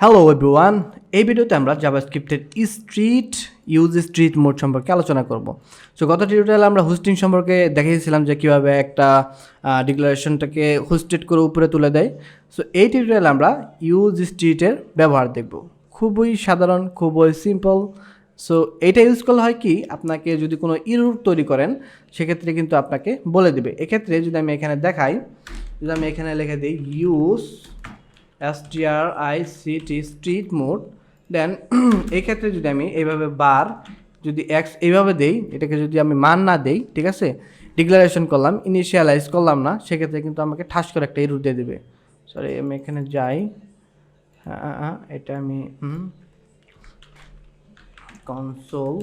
Hello everyone, এই ভিডিওতে আমরা জাভাস্ক্রিপ্টের স্ট্রিট মোড সম্পর্কে আলোচনা করব। সো গত টিউটোরিয়ালে আমরা হোস্টিং সম্পর্কে দেখিয়েছিলাম যে কীভাবে একটা ডিক্লারেশনটাকে হোস্টেড করে উপরে তুলে দেয়। সো এই টিউটোরিয়ালে আমরা ইউজ স্ট্রিটের ব্যবহার দেখব। খুবই সাধারণ, খুবই সিম্পল। সো এইটা ইউজ করলে হয় কি, আপনাকে যদি কোনো ইরর তৈরি করেন সেক্ষেত্রে কিন্তু আপনাকে বলে দেবে। এক্ষেত্রে যদি আমি এখানে দেখাই, যদি আমি এখানে লিখে দিই ইউজ স্ট্রিট মোড, দেন এই ক্ষেত্রে যদি আমি এইভাবে বার যদি এক্স এইভাবে দেই, এটাকে যদি আমি মান না দেই, ঠিক আছে, ডিক্লারেশন করলাম, ইনিশিয়ালাইজ করলাম না, সেক্ষেত্রে কিন্তু আমাকে ঠাস করে একটা এরর দিয়ে দেবে। সরি, আমি এখানে যাই, এটা আমি কনসোল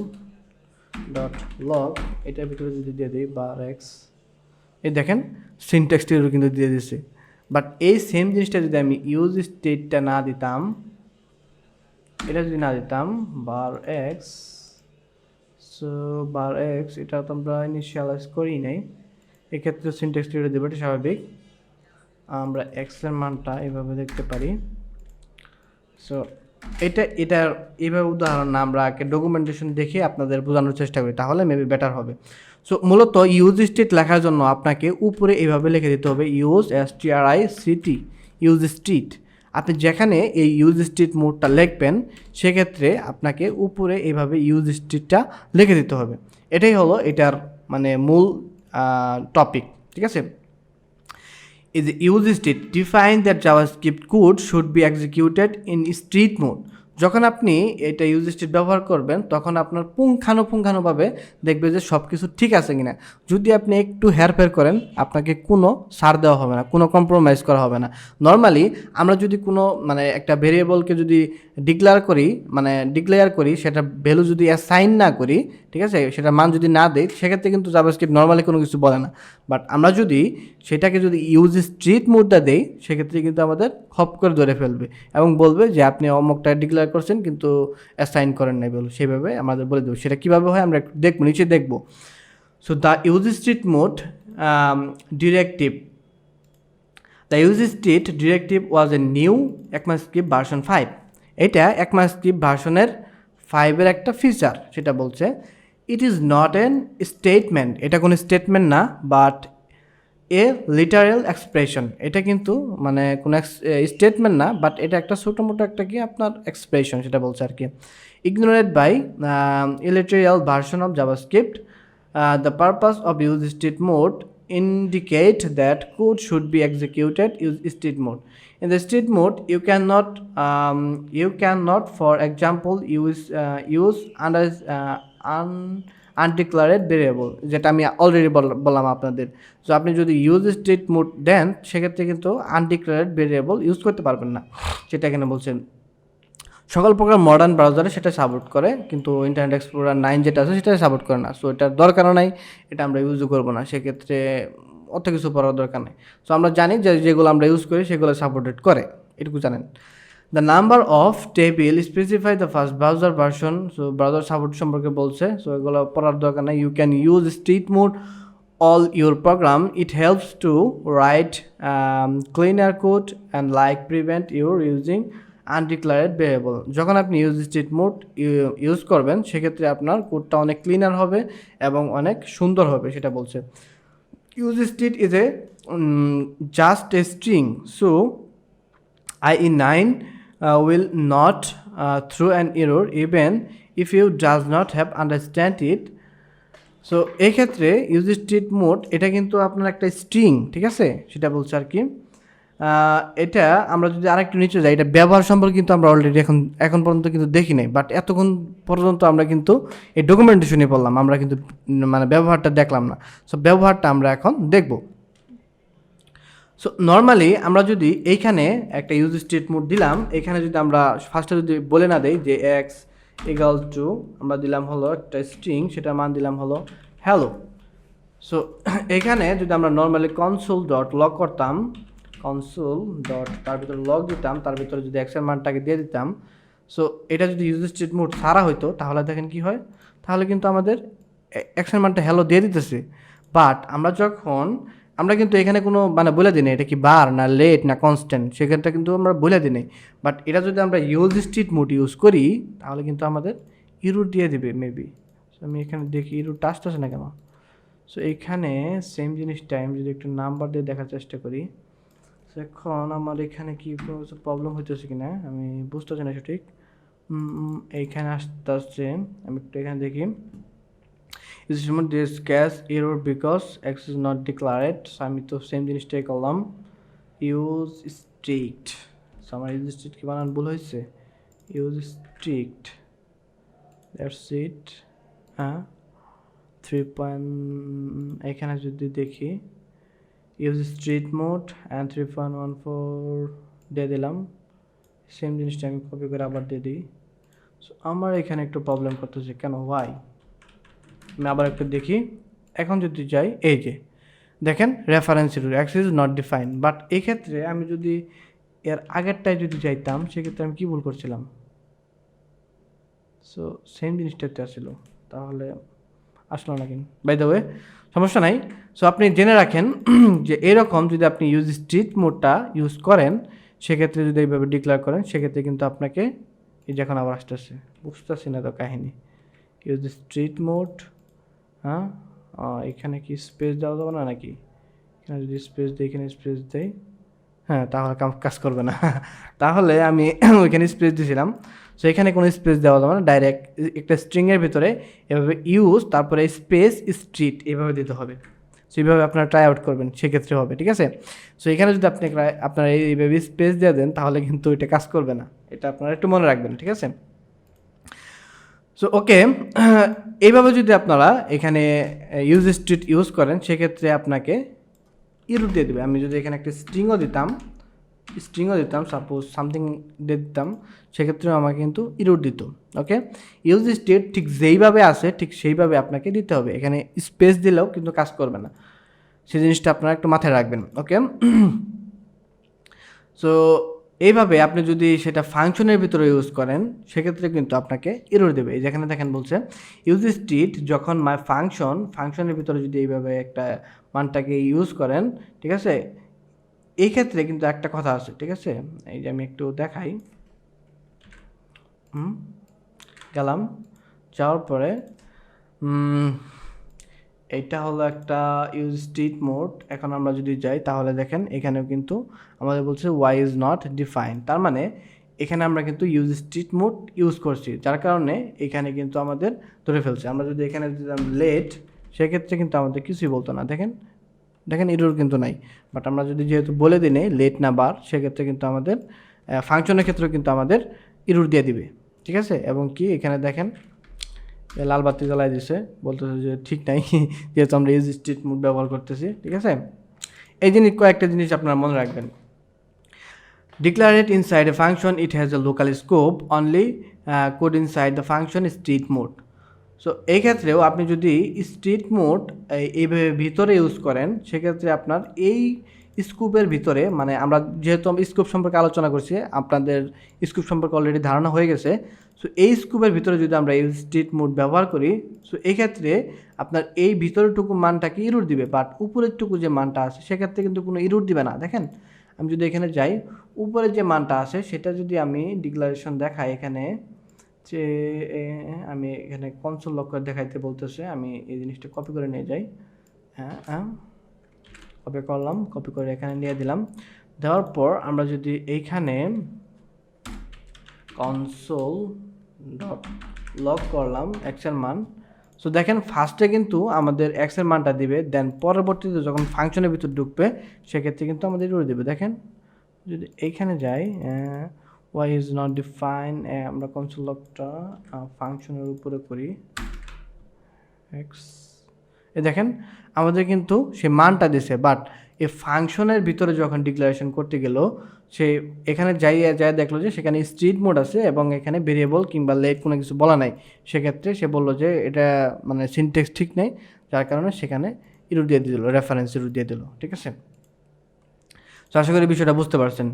ডট লগ এটার ভিতরে যদি দিয়ে দিই বার এক্স, এই দেখেন সিনট্যাক্সটি এরর কিন্তু দিয়ে দিচ্ছে। বাট এই সেম জিনিসটা যদি আমি ইউজ স্টেটটা না দিতাম, এটা যদি না দিতাম বার এক্স, সো বার এক্স এটা তো আমরা ইনিশিয়ালাইজ করি নাই, এক্ষেত্রে সিনট্যাক্স এরর দেবো, এটা স্বাভাবিক। আমরা এক্সের মানটা এভাবে দেখতে পারি। সো এটার এইভাবে উদাহরণ না, আমরা ডকুমেন্টেশন দেখে আপনাদের বোঝানোর চেষ্টা করি, তাহলে মেবি বেটার হবে। সো মূলত ইউজ স্টেট লেখার জন্য আপনাকে উপরে এইভাবে লিখে দিতে হবে ইউজ ইউজ স্ট্রিট। আপনি যেখানে এই ইউজ স্ট্রিট মোডটা লিখবেন সেক্ষেত্রে আপনাকে উপরে এইভাবে ইউজ স্ট্রিটটা লিখে দিতে হবে। এটাই হলো এটার মানে মূল টপিক, ঠিক আছে। is use state define that JavaScript code should be executed in street mode. যখন আপনি এটা ইউজ স্টেট ব্যবহার করবেন তখন আপনার পুঙ্খানুপুঙ্খানুভাবে দেখবে যে সব কিছু ঠিক আছে কিনা। যদি আপনি একটু হেরফের করেন আপনাকে কোনো ছাড় দেওয়া হবে না, কোনো কম্প্রোমাইজ করা হবে না। নর্মালি আমরা যদি কোনো মানে একটা ভেরিয়েবলকে যদি ডিক্লেয়ার করি সেটা ভ্যালু যদি অ্যাসাইন না করি, ঠিক আছে, সেটা মান যদি না দেই, সেক্ষেত্রে কিন্তু জাভাস্ক্রিপ্ট নর্মালি কোনো কিছু বলে না। বাট আমরা যদি সেটাকে যদি ইউজ স্ট্রিট মোডটা দেই সেক্ষেত্রে কিন্তু আমাদের খপ করে ধরে ফেলবে এবং বলবে যে আপনি অমুকটা ডিক্লেয়ার করছেন কিন্তু অ্যাসাইন করেন নাই বলে, সেইভাবে আমাদের বলে দেবো। সেটা কীভাবে হয় আমরা দেখবো, নিচে দেখবো। So the use strict mode directive, the use street directive was a new ECMAScript version 5। এটা ECMAScript ভার্সনের 5-এর একটা ফিচার, সেটা বলছে it is not an statement, এটা কোনো স্টেটমেন্ট না, বাট এ লিটারাল এক্সপ্রেশন। এটা কিন্তু মানে কোনো স্টেটমেন্ট না, বাট এটা একটা ছোটো মোটো একটা কি আপনার এক্সপ্রেশন, সেটা বলছে আর কি। ইগনোরেড বাই ইলিটারাল version of JavaScript, the purpose of use state mode indicate that code should be executed use state mode. In the state mode you cannot for example use undeclared variable, যেটা আমি already বললাম আপনাদের। So আপনি যদি use state mode দেন সেক্ষেত্রে কিন্তু আনডিক্লারেড variable use করতে পারবেন না, সেটা এখানে বলছেন। সকল প্রকার মডার্ন ব্রাউজারে সেটা সাপোর্ট করে, কিন্তু ইন্টারনেট এক্সপ্লোরার 9 যেটা আছে সেটা সাপোর্ট করে না। সো এটার দরকারও নাই, এটা আমরা ইউজও করবো না, সেক্ষেত্রে অত কিছু পড়ার দরকার নেই। সো আমরা জানি যে যেগুলো আমরা ইউজ করি সেগুলো সাপোর্টেড করে, এটুকু জানেন। The number of table specify the first browser version, so browser support সম্পর্কে বলছে। সো এগুলো পড়ার দরকার নেই। You can use strict mode all your program. It helps to write cleaner code and like prevent your using undeclared variable. যখন আপনি use strict mode use করবেন সেক্ষেত্রে আপনার কোডটা অনেক ক্লিনার হবে এবং অনেক সুন্দর হবে, সেটা বলছে। Use street is a just a string, so IE9 will not throw an error even if you does not have understand it. So এক্ষেত্রে ইউজ স্ট্রিট মোড এটা কিন্তু আপনার একটা স্ট্রিং, ঠিক আছে, সেটা বলছে আর কি। এটা আমরা যদি আরেকটু নিচে যাই, এটা ব্যবহার সম্পর্কে কিন্তু আমরা অলরেডি এখন পর্যন্ত কিন্তু দেখি নাই, বাট এতক্ষণ পর্যন্ত আমরা কিন্তু এই ডকুমেন্টেশনে পড়লাম, আমরা কিন্তু মানে ব্যবহারটা দেখলাম না। সো ব্যবহারটা আমরা এখন দেখব। সো নর্মালি আমরা যদি এইখানে একটা ইউজ স্টেট মোড দিলাম, এখানে যদি আমরা ফার্স্টে যদি বলে না দেই যে এক্স ইকুয়াল টু, আমরা দিলাম হলো একটা স্ট্রিং, সেটা মান দিলাম হলো হ্যালো। সো এখানে যদি আমরা নর্মালি কনসোল ডট লগ করতাম, কনসোল ডট তার ভিতরে লগ দিতাম, তার ভিতরে যদি এক্সের মানটাকে দিয়ে দিতাম, সো এটা যদি ইউজ স্টেট মোড ছাড়া হইতো তাহলে দেখেন কি হয়, তাহলে কিন্তু আমাদের এক্সের মানটা হ্যালো দিয়ে দিতেছে। বাট আমরা যখন আমরা কিন্তু এখানে কোনো মানে বলে দিই না এটা কি বার না লেট না কনস্ট্যান্ট, সেখানটা কিন্তু আমরা বলে দিই নাই। বাট এটা যদি আমরা ইউজ স্টেট মোড ইউজ করি তাহলে কিন্তু আমাদের ইরর দিয়ে দিবে মেবি। আমি এখানে দেখি ইররটা আসতেছে না কেন। সো এখানে সেম জিনিসটা আমি যদি একটু নাম্বার দিয়ে দেখার চেষ্টা করি। সো এখন আমার এখানে কি প্রবলেম হইতেছে কিনা আমি বুঝতেছি না সঠিক। এইখানে আসতে আমি একটু এখানে দেখি। Is this cache error because x is not declared? So আমি তো সেম জিনিসটাই করলাম, ইউজ স্ট্রিক্ট। সো আমার ইউজ স্ট্রিক্ট কি বানান ভুল হয়েছে, ইউজ স্ট্রিক্ট দ্যাটস ইট। হ্যাঁ 3. এখানে যদি দেখি ইউজ স্ট্রিট মোড অ্যান্ড 3.14 দিয়ে দিলাম, সেম জিনিসটা আমি কপি করে আবার দিয়ে দিই। সো আমার এখানে একটু প্রবলেম করতেছে কেন, ওয়াই। আমি আবার একটু দেখি, এখন যদি যাই এই যে দেখেন reference error access is not define. But এক্ষেত্রে আমি যদি এর আগেরটায় যদি যাইতাম সেক্ষেত্রে আমি কী ভুল করছিলাম। সো সেম জিনিসটাতে আসলো, তাহলে আসলো না কিন্তু বাই দ্য ওয়ে সমস্যা নাই। সো আপনি জেনে রাখেন যে এরকম যদি আপনি ইউজ স্ট্রিট মোডটা ইউজ করেন সেক্ষেত্রে যদি এইভাবে ডিক্লেয়ার করেন সেক্ষেত্রে কিন্তু আপনাকে এই যখন আবার আসতেছে বুঝতেছি না তো কাহিনী। ইউজ স্ট্রিট মোড, হ্যাঁ এখানে কি স্পেস দেওয়া যাবে না নাকি, এখানে যদি স্পেস দিই এখানে স্পেস দেই, হ্যাঁ তাহলে কাজ করবে না তাহলে আমি ওইখানে স্পেস দিয়েছিলাম। সো এখানে কোনো স্পেস দেওয়া যাবে না, ডাইরেক্ট একটা স্ট্রিংয়ের ভিতরে এভাবে ইউজ তারপরে স্পেস স্ট্রিট এভাবে দিতে হবে। সো এইভাবে আপনারা ট্রাই আউট করবেন সেক্ষেত্রে হবে, ঠিক আছে। সো এখানে যদি আপনি আপনারা এইভাবে স্পেস দিয়ে দেন তাহলে কিন্তু এটা কাজ করবে না, এটা আপনারা একটু মনে রাখবেন, ঠিক আছে। সো ওকে, এইভাবে যদি আপনারা এখানে ইউজ স্ট্রিট ইউজ করেন সেক্ষেত্রে আপনাকে ইরর দিয়ে দেবে। আমি যদি এখানে একটা স্ট্রিংও দিতাম সাপোজ সামথিং দিয়ে দিতাম সেক্ষেত্রেও আমাকে কিন্তু ইরর দিত। ওকে, ইউজ স্টেট ঠিক যেইভাবে আসে ঠিক সেইভাবে আপনাকে দিতে হবে, এখানে স্পেস দিলেও কিন্তু কাজ করবে না, সেই জিনিসটা আপনারা একটু মাথায় রাখবেন। ওকে, সো এইভাবে আপনি যদি সেটা ফাংশনের ভিতরে ইউজ করেন সেক্ষেত্রে কিন্তু আপনাকে এরর দেবে। যেখানে দেখেন বলছে ইউজ স্টেট যখন ফাংশনের ভিতরে যদি এইভাবে একটা মানটাকে ইউজ করেন, ঠিক আছে, এই ক্ষেত্রে কিন্তু একটা কথা আছে, ঠিক আছে। এই যে আমি একটু দেখাই, গেলাম, যাওয়ার পরে এইটা হলো একটা ইউজ স্টেট মোড। এখন আমরা যদি যাই তাহলে দেখেন এখানেও কিন্তু আমাদের বলছে ওয়াই ইজ নট ডিফাইন, তার মানে এখানে আমরা কিন্তু ইউজ স্টেট মোড ইউজ করছি যার কারণে এখানে কিন্তু আমাদের ধরে ফেলছে। আমরা যদি এখানে দিতাম লেট সেক্ষেত্রে কিন্তু আমাদের কিছুই বলতো না, দেখেন এরর কিন্তু নাই। বাট আমরা যদি যেহেতু বলে দিই নেই লেট না বার সেক্ষেত্রে কিন্তু আমাদের ফাংশনের ক্ষেত্রেও কিন্তু আমাদের এরর দিয়ে দিবে, ঠিক আছে। এবং কি এখানে দেখেন লাল বাতি জ্বালাই দিছে, বলতেছে যে ঠিক নাই যেহেতু আমরা ইউজ স্টেট মোড ব্যবহার করতেছি, ঠিক আছে। এই জিনিস কয়েকটা জিনিস আপনারা মনে রাখবেন। Declare it inside a function, it has a local scope, only code inside the function is state mode. So এই ক্ষেত্রেও আপনি যদি স্ট্রিট মোড এইভাবে ভিতরে ইউজ করেন সেক্ষেত্রে আপনার এই স্কোপের ভিতরে, মানে আমরা যেহেতু স্কোপ সম্পর্কে আলোচনা করছি আপনাদের স্কোপ সম্পর্কে অলরেডি ধারণা হয়ে গেছে। সো এই স্কোপের ভিতরে যদি আমরা এই স্ট্রিট মোড ব্যবহার করি সো এই ক্ষেত্রে আপনার এই ভিতরেরটুকু মানটাকে ইরর দিবে, বাট উপরেরটুকু যে মানটা আছে সেক্ষেত্রে কিন্তু কোনো ইরর দিবে না। দেখেন আমি যদি এখানে যাই উপরে যে মানটা আছে সেটা যদি আমি ডিক্লারেশন দেখাই এখানে, যে আমি এখানে কনসোল লক করে দেখাইতে বলতেছে, আমি এই জিনিসটা কপি করে নিয়ে যাই। হ্যাঁ কপি করলাম, কপি করে এখানে নিয়ে দিলাম। দেওয়ার পর আমরা যদি এইখানে কনসোল ডট লক করলাম এক্সের মান, সো দেখেন ফার্স্টে কিন্তু আমাদের এক্সের মানটা দিবে, দেন পরবর্তীতে যখন ফাংশনের ভিতর ঢুকবে সেক্ষেত্রে কিন্তু আমাদের এরর দিবে। দেখেন যদি এইখানে যাই ওয়াই ইজ নট ডিফাইন, আমরা কনসোল লকটা ফাংশনের উপরে করি এক্স, এ দেখেন আমাদের কিন্তু সে মানটা দিছে, বাট এই ফাংশনের ভিতরে যখন ডিক্লারেশন করতে গেল সে এখানে যাই দেখলো যে সেখানে স্ট্রিট মোড আছে এবং এখানে ভেরিয়েবল কিংবা লেট কোনো কিছু বলা নাই, সেক্ষেত্রে সে বললো যে এটা মানে সিনটেক্স ঠিক নেই, যার কারণে সেখানে ইরর দিয়ে দিল, রেফারেন্স ইরর দিয়ে দিল, ঠিক আছে। তো আশা করি বিষয়টা বুঝতে পারছেন।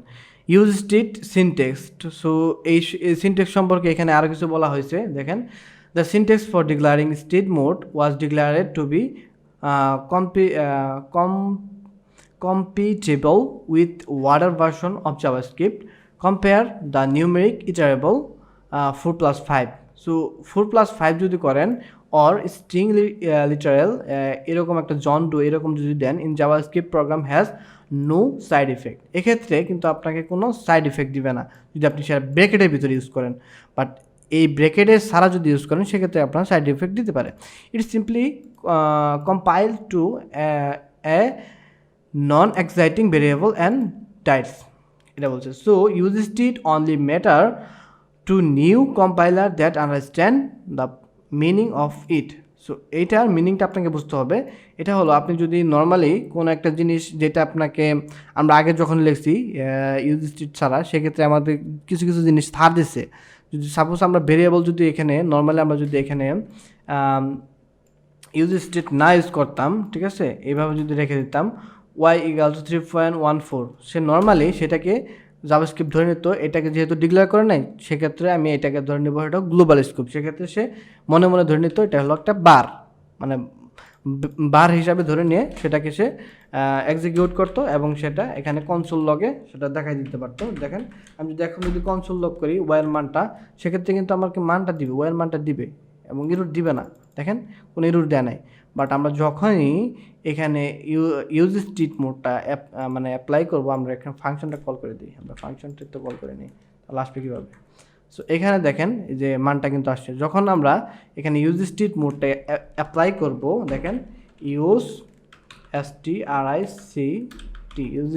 ইউজ স্ট্রিট সিনটেক্স, সো এই সিনটেক্স সম্পর্কে এখানে আরও কিছু বলা হয়েছে। দেখেন the syntax for declaring strict mode was declared to be compatible with older version of JavaScript. Compare the numeric iterable 4+5. So 4+5 যদি করেন or string literal এরকম একটা জন ডো এরকম যদি then in JavaScript program has no side effect, এক্ষেত্রে কিন্তু আপনাকে কোনো সাইড ইফেক্ট দিবে না যদি আপনি সেটা ব্র্যাকেটের ভিতরে ইউজ করেন। বাট এই ব্র্যাকেটের সারা যদি ইউজ করেন সেক্ষেত্রে আপনার সাইড ইফেক্ট দিতে পারে। It simply compile to a non exciting variable and types, এটা বলছে। So use state only matter to new compiler that understand the meaning of it. So এইটার মিনিংটা আপনাকে বুঝতে হবে। এটা হলো আপনি যদি নর্মালি কোনো একটা জিনিস যেটা আপনাকে আমরা আগে যখন লিখছি ইউজ স্টেট ছাড়া, সেক্ষেত্রে আমাদের কিছু কিছু জিনিস ছাড় দিচ্ছে। যদি সাপোজ আমরা ভেরিয়েবল যদি এখানে নর্মালি আমরা যদি এখানে ইউজ স্টেট না ইউজ করতাম, ঠিক আছে, এইভাবে যদি রেখে দিতাম y = 3.14, সে নর্মালি সেটাকে জাভাস্ক্রিপ্ট ধরে নিত, এটাকে যেহেতু ডিক্লেয়ার করে নাই সেক্ষেত্রে আমি এটাকে ধরে নেব এটা গ্লোবাল স্কোপ, সেক্ষেত্রে সে মনে মনে ধরে নিত এটা হলো একটা বার, মানে বার হিসাবে ধরে নিয়ে সেটাকে সে এক্সিকিউট করতো এবং সেটা এখানে কনসোল লগে সেটা দেখাই দিতে পারতো। দেখেন আমি যদি এখন যদি কনসোল লগ করি ওয়াইয়ের মানটা, সেক্ষেত্রে কিন্তু আমাকে মানটা দিবে, ওয়াইয়ের মানটা দিবে এবং ইরুর দিবে না। দেখেন কোনো ইরুর দেয় নাই। বাট আমরা যখনই এখানে ইউজ স্টেট মোডটা মানে অ্যাপ্লাই করবো, আমরা এখানে ফাংশনটা কল করে দিই, আমরা ফাংশনটা তো কল করে নিই, তাহলে আসবে কীভাবে? সো এখানে দেখেন যে মানটা কিন্তু আসছে। যখন আমরা এখানে ইউজ স্টেট মোডটা অ্যাপ্লাই করব, দেখেন ইউজ STRICT ইউজ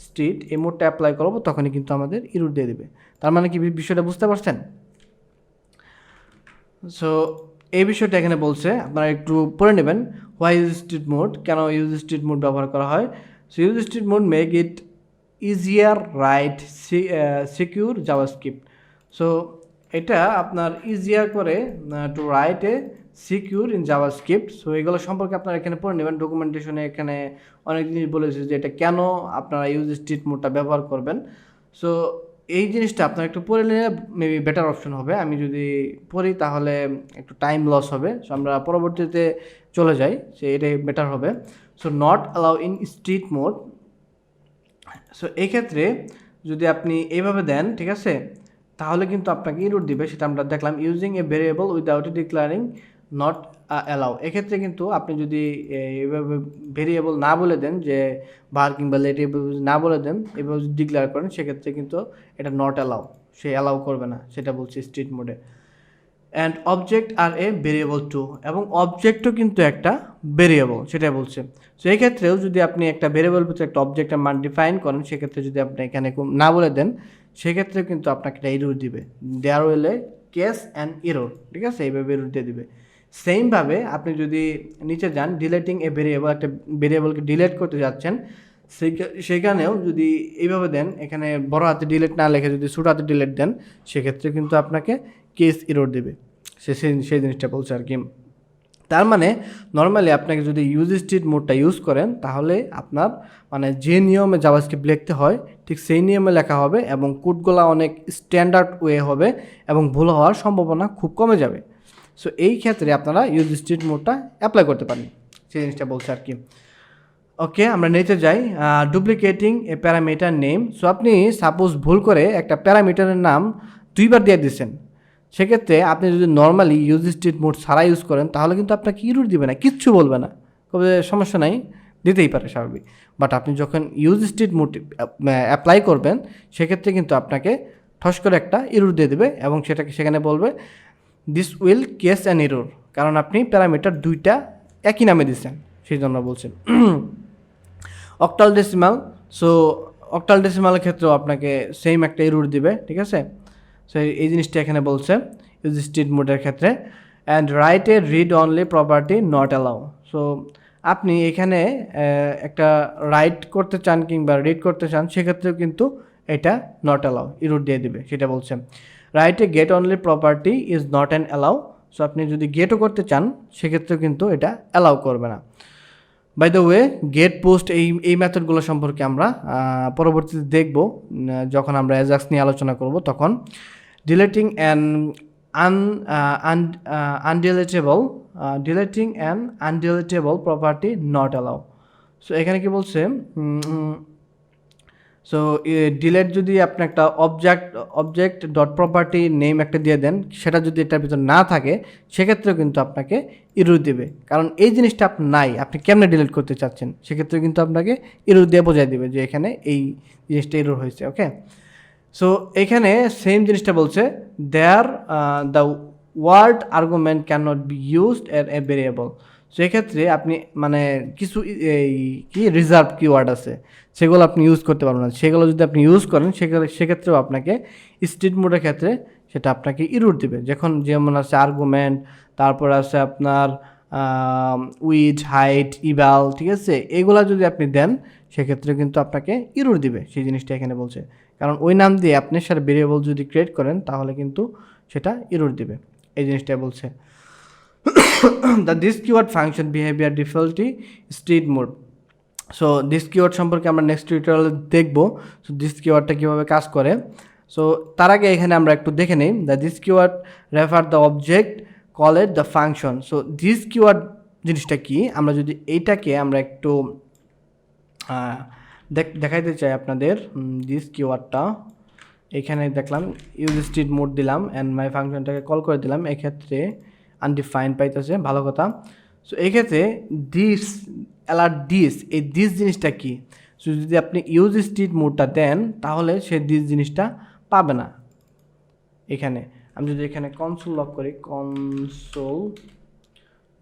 স্টেট এই মোডটা অ্যাপ্লাই করবো, তখনই কিন্তু আমাদের ইরর দিয়ে দেবে। তার মানে কি বিষয়টা বুঝতে পারছেন? সো এই বিষয়টা এখানে বলছে, আপনারা একটু পড়ে নেবেন হোয়াই ইউজ স্টেট মোড, কেন ইউজ স্টেট মোড ব্যবহার করা হয়। So use state mode make it easier right secure JavaScript. So এটা আপনার ইজিয়ার করে to write a secure in JavaScript. So এগুলো সম্পর্কে আপনারা এখানে পড়ে নেবেন, ডকুমেন্টেশনে এখানে অনেক জিনিস বলেছে যে এটা কেন আপনারা ইউজ স্টেট মোডটা ব্যবহার করবেন। সো এই জিনিসটা আপনার একটু পড়ে নিলে মেবি বেটার অপশন হবে। আমি যদি পড়ি তাহলে একটু টাইম লস হবে। সো আমরা পরবর্তীতে চলে যাই, সে এটাই বেটার হবে। So not allow in street mode. So এই ক্ষেত্রে যদি আপনি এইভাবে দেন, ঠিক আছে, তাহলে কিন্তু আপনাকে ইরর দিবে, সেটা আমরা দেখলাম। Using a variable without declaring not allow, এক্ষেত্রে কিন্তু আপনি যদি এইভাবে ভেরিয়েবল না বলে দেন, যে বার কিংবা লেট না বলে দেন, এভাবে যদি ডিক্লেয়ার করেন, সেক্ষেত্রে কিন্তু এটা নট অ্যালাউ, সে অ্যালাউ করবে না, সেটা বলছে স্ট্রিট মোডে। অ্যান্ড অবজেক্ট আর এ ভেরিয়েবল টু, এবং অবজেক্টও কিন্তু একটা ভেরিয়েবল, সেটাই বলছে। সো এই ক্ষেত্রেও যদি আপনি একটা ভেরিয়েবল ভিতরে একটা অবজেক্টের মান ডিফাইন করেন, সেক্ষেত্রে যদি আপনি এখানে না বলে দেন, সেক্ষেত্রে কিন্তু আপনাকে একটা ইরর দিবে, there will a case and error, ঠিক আছে, এইভাবে ইরর দিয়ে দিবে। সেমভাবে আপনি যদি নিচে যান, ডিলেটিং এ ভেরিয়েবল, একটা ভেরিয়েবলকে ডিলেট করতে যাচ্ছেন, সেখানেও যদি এইভাবে দেন, এখানে বড় হাতে ডিলেট না লিখে যদি ছোট হাতে ডিলেট দেন, সেক্ষেত্রে কিন্তু আপনাকে কেস ইরর দেবে। সেই জিনিসটা বলছে আর কি। তার মানে নর্মালি আপনাকে যদি ইউজ স্টেট মোডটা ইউজ করেন, তাহলে আপনার মানে যে নিয়মে জাভাস্ক্রিপ্ট লিখতে হয় ঠিক সেই নিয়মে লেখা হবে এবং কোডগুলো অনেক স্ট্যান্ডার্ড ওয়ে হবে এবং ভুল হওয়ার সম্ভাবনা খুব কমে যাবে। সো এই ক্ষেত্রে আপনারা ইউজ স্টেট মোডটা অ্যাপ্লাই করতে পারেন, সেই জিনিসটা বলছে আর কি। ওকে, আমরা নিচে যাই। ডুপ্লিকেটিং এ প্যারামিটার নেম। সো আপনি সাপোজ ভুল করে একটা প্যারামিটারের নাম দুইবার দিয়ে দিচ্ছেন, সেক্ষেত্রে আপনি যদি নর্মালি ইউজ স্টেট মোড ছাড়া ইউজ করেন, তাহলে কিন্তু আপনাকে ইরর দিবে না, কিচ্ছু বলবে না, তবে সমস্যা নাই, দিতেই পারে স্বাভাবিক। বাট আপনি যখন ইউজ স্টেট মোড অ্যাপ্লাই করবেন, সেক্ষেত্রে কিন্তু আপনাকে ঠস করে একটা ইরর দিয়ে দেবে এবং সেখানে বলবে this will case an error, কারণ আপনি প্যারামিটার দুইটা একই নামে দিচ্ছেন, সেই জন্য বলছেন। Octal decimal. সো অক্টাল ডেসিমালের ক্ষেত্রেও আপনাকে সেম একটা ইরর দিবে, ঠিক আছে। সো এই জিনিসটা এখানে বলছে ইউজ স্টেট মোডের ক্ষেত্রে। And write a read only property not allow. So আপনি এখানে একটা রাইট করতে চান কিংবা রিড করতে চান, সেক্ষেত্রেও কিন্তু এটা নট অ্যালাউ ইরর দিয়ে দিবে, সেটা বলছে। Write a gate only property is not an allow. So আপনি যদি গেটও করতে চান, সেক্ষেত্রেও কিন্তু এটা অ্যালাউ করবে না। By the way, get post এই মেথডগুলো সম্পর্কে আমরা পরবর্তীতে দেখব, যখন আমরা অ্যাজাক্স নিয়ে আলোচনা করব তখন। Deleting an deleting an undeletable property not allow. So এখানে কি বলছে, সো ডিলেট যদি আপনি একটা অবজেক্ট ডট প্রপার্টি নেম একটা দিয়ে দেন, সেটা যদি এটার ভিতর না থাকে সেক্ষেত্রেও কিন্তু আপনাকে ইরর দেবে, কারণ এই জিনিসটা আপনার নাই, আপনি কেমনে ডিলিট করতে চাচ্ছেন, সেক্ষেত্রে কিন্তু আপনাকে ইরর দিয়ে বোঝাই দেবে যে এখানে এই জিনিসটা ইরর হয়েছে। ওকে, সো এখানে সেম জিনিসটা বলছে, there the word argument can not be used এর এ ভেরিয়েবল। সো এক্ষেত্রে আপনি মানে কিছু এই কি রিজার্ভ কিওয়ার্ড আছে, সেগুলো আপনি ইউজ করতে পারবেন না, সেগুলো যদি আপনি ইউজ করেন সেক্ষেত্রেও আপনাকে স্ট্রিট মোডের ক্ষেত্রে সেটা আপনাকে ইরর দিবে। যেমন আছে আর্গুমেন্ট, তারপর আছে আপনার উইথ, হাইট, ইভাল, ঠিক আছে, এগুলা যদি আপনি দেন সেক্ষেত্রে কিন্তু আপনাকে ইরর দিবে, সেই জিনিসটা এখানে বলছে, কারণ ওই নাম দিয়ে আপনি সেটা ভেরিয়েবল যদি ক্রিয়েট করেন তাহলে কিন্তু সেটা ইরর দিবে, এই জিনিসটাই বলছে। This keyword function behaviour defaultly strict mode. So this keyword সম্পর্কে আমরা নেক্সট টিউটোরিয়ালে দেখব, সো দিস কিওয়ার্ডটা কীভাবে কাজ করে। সো তার আগে এখানে আমরা একটু দেখে নিই, this keyword refer the object call it the function. So this keyword জিনিসটা কি, আমরা যদি এইটাকে আমরা একটু দেখাইতে চাই আপনাদের, দিস কিওয়ার্ডটা এখানে দেখলাম ইউজ স্ট্রিট মোড দিলাম অ্যান্ড মাই ফাংশনটাকে কল করে দিলাম, এক্ষেত্রে আনডিফাইন্ড পাইতেছে, ভালো কথা। সো এক্ষেত্রে দিস অ্যালার্ট দিস, এই দিস জিনিসটা কি, সো যদি আপনি ইউজ স্ট্রিট মোডটা দেন তাহলে সে দিস জিনিসটা পাবে না। এখানে আমি যদি এখানে কনসোল লগ করি, কনসোল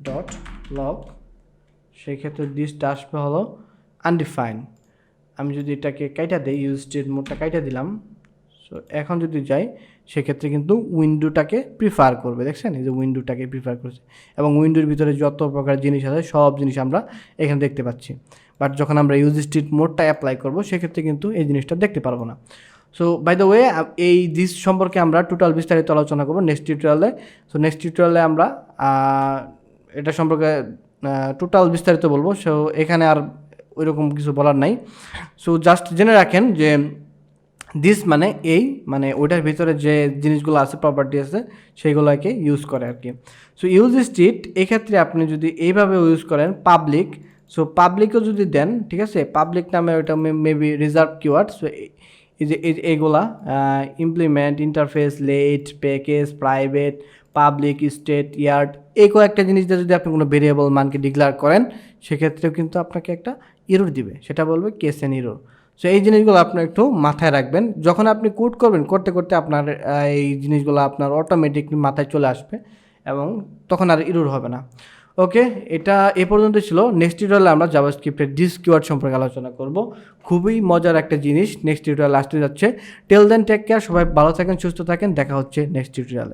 ডট লগ, সেই ক্ষেত্রে দিসটা আসবে হলো আনডিফাইন্ড। আমি যদি এটাকে কাইটা দিই, ইউজ স্ট্রিট মোডটা কাইটা দিলাম, সো এখন যদি যাই সেক্ষেত্রে কিন্তু উইন্ডোটাকে প্রিফার করবে, দেখছেন এই যে উইন্ডোটাকে প্রিফার করছে, এবং উইন্ডোর ভিতরে যত প্রকার জিনিস আছে সব জিনিস আমরা এখানে দেখতে পাচ্ছি। বাট যখন আমরা ইউজ স্ট্রিট মোডটা অ্যাপ্লাই করব সেক্ষেত্রে কিন্তু এই জিনিসটা দেখতে পারবো না। সো বাই দ্য ওয়ে, এই দিস সম্পর্কে আমরা টোটাল বিস্তারিত আলোচনা করবো নেক্সট টিউটোরিয়ালে। সো নেক্সট টিউটোরিয়ালে আমরা এটা সম্পর্কে টোটাল বিস্তারিত বলবো। সো এখানে আর ওইরকম কিছু বলার নাই। সো জাস্ট জেনে রাখেন যে দিস মানে এই মানে ওইটার ভিতরে যে জিনিসগুলো আছে, প্রপার্টি আছে, সেইগুলোকে ইউজ করে আর কি। সো ইউজ স্ট্রিট এক্ষেত্রে আপনি যদি এইভাবে ইউজ করেন পাবলিক, সো পাবলিকও যদি দেন, ঠিক আছে, পাবলিক নামে ওইটা মেবি রিজার্ভ কিওয়ার্ড। সো এই যে এইগুলা implement, interface, let, package, private, public, state, yield, এই কয়েকটা জিনিস দিয়ে যদি আপনি কোনো ভেরিয়েবল মানকে ডিক্লেয়ার করেন সেক্ষেত্রেও কিন্তু আপনাকে একটা ইরর দিবে, সেটা বলবে কেস এন ইরর। সো এই জিনিসগুলো আপনি একটু মাথায় রাখবেন, যখন আপনি কোড করবেন করতে করতে আপনার এই জিনিসগুলো আপনার অটোমেটিকলি মাথায় চলে আসবে এবং তখন আর ইরর হবে না। ওকে, এটা এ পর্যন্ত ছিল। নেক্সট টিউটোরিয়ালে আমরা জাভাস্ক্রিপ্টের দিস কিওয়ার্ড সম্পর্কে আলোচনা করব, খুবই মজার একটা জিনিস। নেক্সট টিউটোরিয়াল আসতে যাচ্ছে। টেল দেন টেক কেয়ার, সবাই ভালো থাকেন, সুস্থ থাকেন, দেখা হচ্ছে নেক্সট টিউটোরিয়ালে।